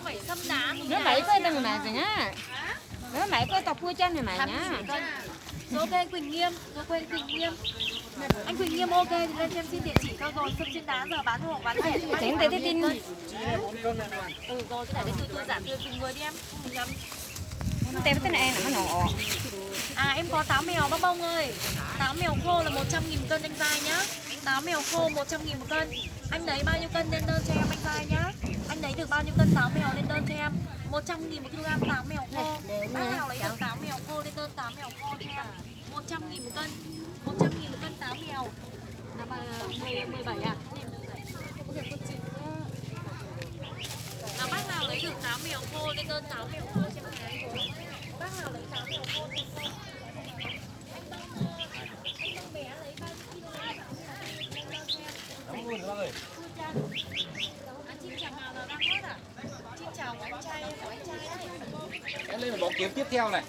phải xâm đá. Nó bảy cái đừng mà rồi nhá. Nó bảy cái tao cua chân này mày nhá. Rồi ok anh Quỳnh Nghiêm, rồi quên Quỳnh Nghiêm. Anh Quỳnh Nghiêm ok thì lên cho em xin địa chỉ cho rồi xâm trên đá giờ bán hộ bán rẻ. Tiếng tới tin. Rồi cái này tôi giảm từ từng người đi em. Tem cái này là nó nọ. À em có táo mèo bác bông ơi. Táo mèo khô là 100.000 cân anh Giai nhá. Táo mèo khô 100.000 một cân. Anh lấy bao nhiêu cân lên đơn cho em anh Giai nhá. Anh lấy được bao nhiêu cân táo mèo lên đơn cho em. 100.000 một kg táo mèo khô. Bác nào lấy được táo mèo khô lên đơn táo mèo khô cho em. 100.000 một cân. 100.000 một cân táo mèo. Là 17 à? Là bác nào lấy được táo mèo khô lên đơn táo mèo khô cho em. Bác nào lấy táo mèo khô lên đơn. Anh Đông bé lấy bao nhiêu kg táo mèo cho em. Đóng luôn bác ơi. Chim chào màu nào đang hết à? Chim chào của anh trai đấy. Em lên một bó kiếm tiếp theo này.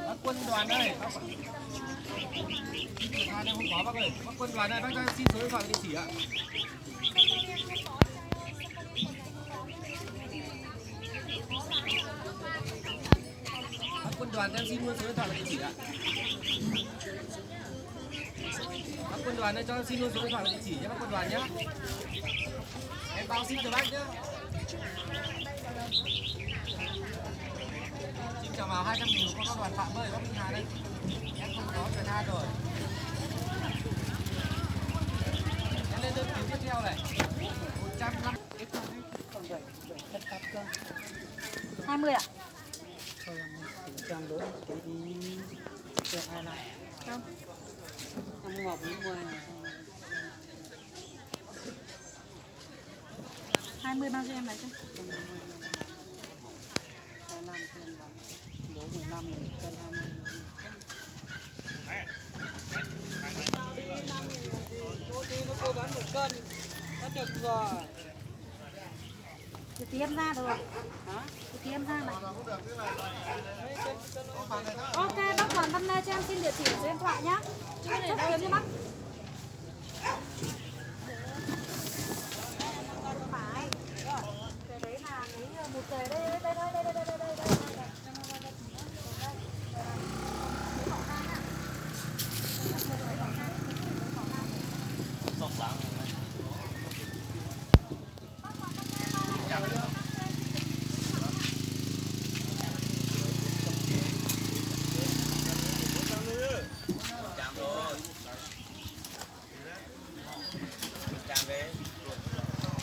Bác Quân Đoàn đây. Đoàn em không có bác ơi. Bác Quân Đoàn đây, bác cho xin số điện thoại và địa chỉ ạ. Bác Quân Đoàn em xin luôn số điện thoại và địa chỉ ạ. Bác Quân Đoàn đây cho em xin luôn số điện thoại và địa chỉ nhé bác Quân Đoàn nhé. Em báo xin cho bác nhé. Chim chào màu 200.000 của các đoàn Phạm ơi, bác Minh Hà đây. Em không có chuyển tha rồi. Em lên đơn kiếm tiếp theo này. 150. 20 ạ? Trăm đứa cái đi được 2 năm. Không. Em mua 4 mua 20 bao nhiêu em lấy cho? 25 cân bằng. Đố 15 cân 20. Cô bán 1 cân. Nó được rồi. Từ tí em ra được rồi. Hả? Từ tí em ra này. Ok, bác Đoàn Văn Lê cho em xin địa chỉ số điện thoại nhá. Chúc kiếm cho bác. Phải. Cái đấy là cái một cái đây. Sọc sáng.